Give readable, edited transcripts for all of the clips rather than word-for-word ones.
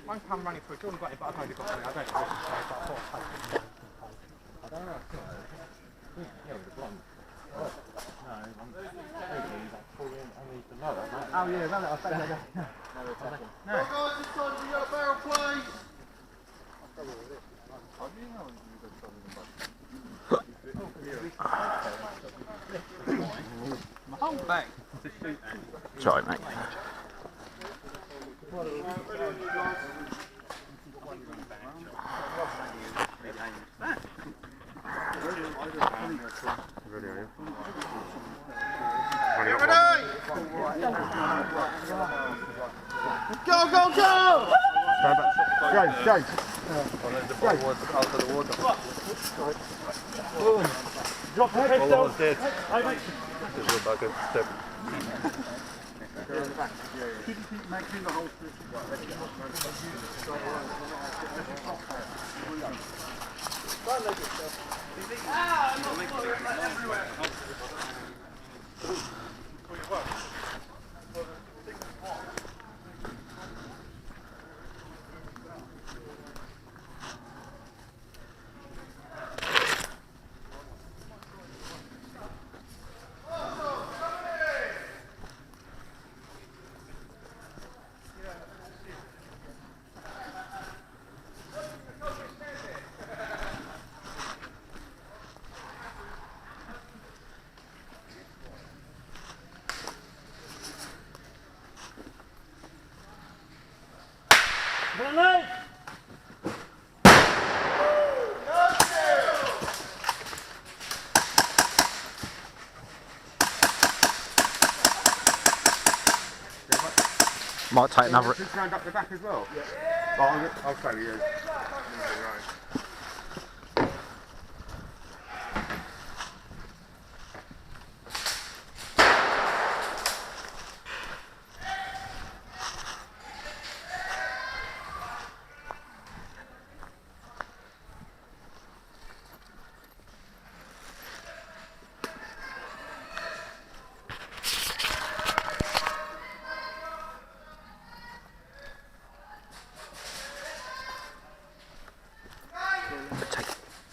one come running through, Jordan got it, but I've only got something. I don't know what to say, but I thought I'd take it. I don't know. Yeah, with the blonde. No, I'm falling underneath the motor. Oh yeah, no, I'll say that. No. Go guys, this side of the yellow barrel, please. My whole back to shoot at. Sorry, mate. Go, go, go! James, James. Out of the water. Drop the head down. Dead. Just go back a step. Might take another. Just round up the back as well. Yeah. Oh, I'll show you.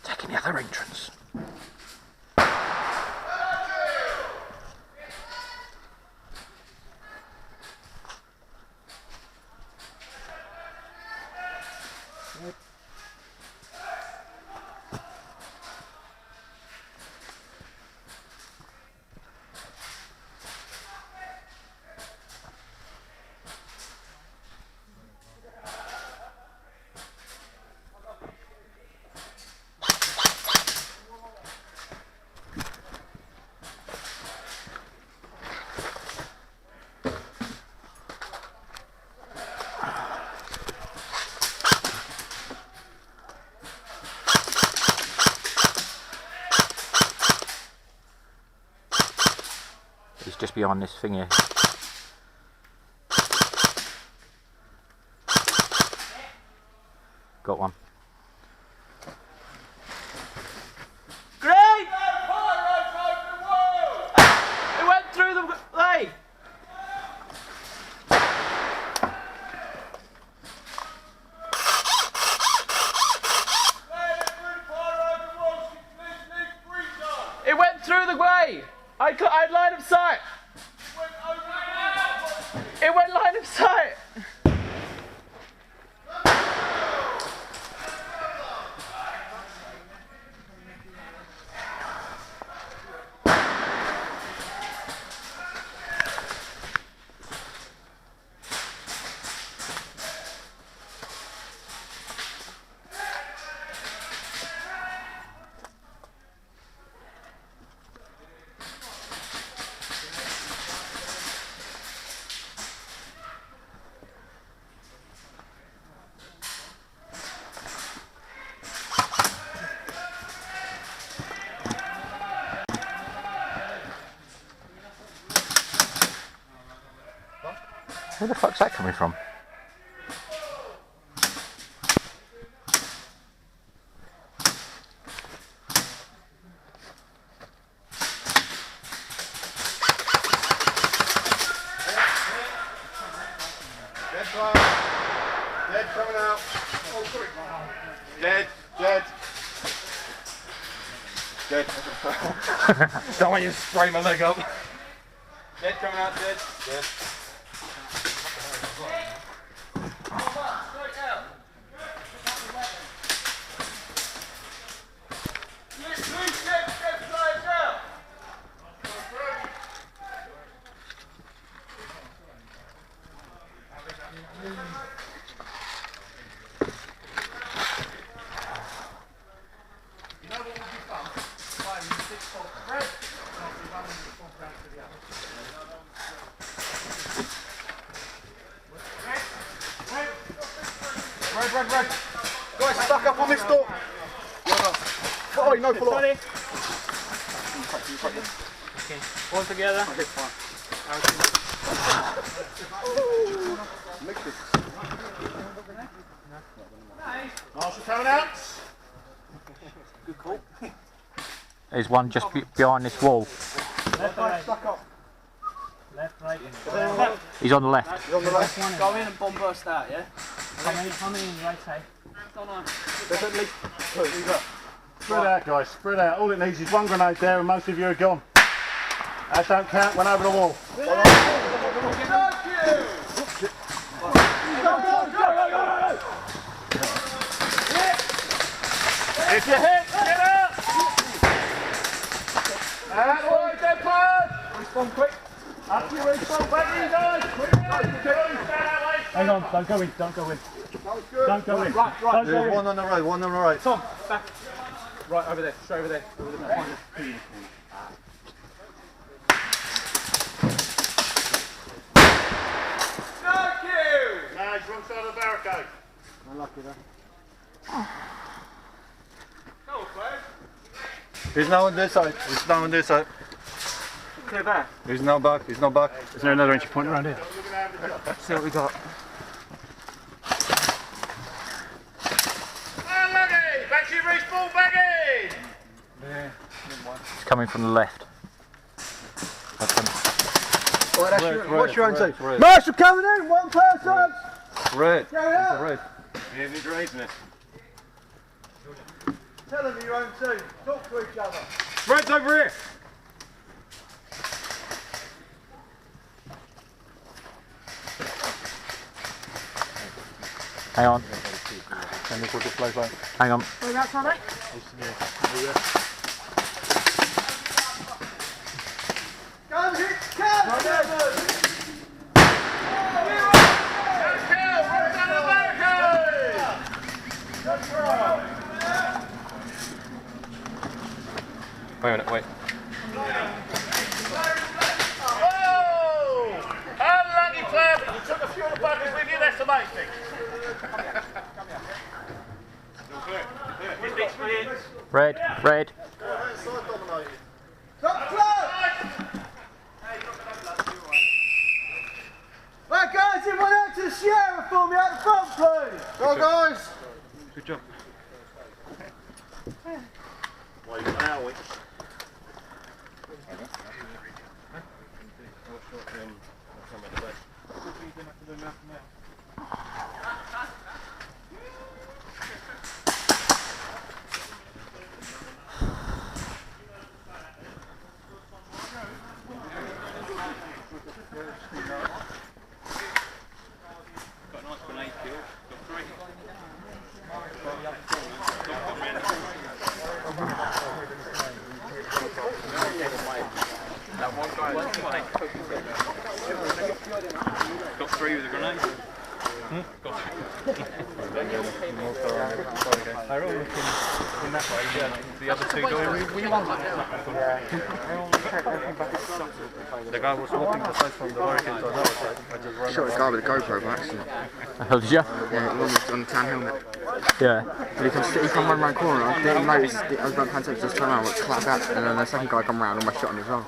Taking the other entrance. He's just behind this thing here. Got one. Great! It went through the leg. It went through the way. I had line of sight. It went line of sight. Where the fuck's that coming from? Dead coming out. Dead. Dead. Dead. Don't want you to spray my leg up. Dead coming out. Dead. Dead. Red. Guys, stuck up on this door. Oh, no, pull off. Okay, all together. Okay, fine. Marshall coming out. Good call. There's one just behind this wall. Left, right. Stuck up. Left, right. He's on the left. You're on the left. Go in and bomb burst out, yeah? Come in, right side. There's at least two. Spread out, guys. Spread out. All it needs is one grenade there, and most of you are gone. That don't count. Went over the wall. If you hit, get out! Out, boy, dead players! Respawn quick. Up to you, respawn, back in, guys! Quick, Hang on, don't go in. Don't go in. Don't go in. Right. There's one on the right, one on the right. Tom, back. Right, over there. Straight over there. No, he's wrong side of the barricade. He's now on this side. He's now on this side. Clear back. He's now back. He's now back. Is there another entry point around here? See what we got. Back to your respawn, baggy! He's coming from the left. What's your answer? Marshall coming in, one person! Red. Go out! Red. You need grenades in it. Tell them your own team. Talk to each other. Red's over here! Hang on. Can you put the flashlight? Hang on. Go, hit, kill! Wait a minute, wait. Oh! Unlucky player, but you took a few of the buggers with you, that's the main thing. Red. Top close! Right guys, everyone out to the Sierra for me out the front please! Go guys! Good job. Wait, now we... Got three with a grenade. They're all looking in that way, yeah. The other two doors. The guy was walking the side from the barricade to the other side. I just ran Shot a guy with a GoPro by accident. Oh, did you? Yeah, on the tan helmet. Yeah. But he come run around the corner. I didn't notice. I was about to just turn around, went clap back, and then the second guy come round and almost shot him as well.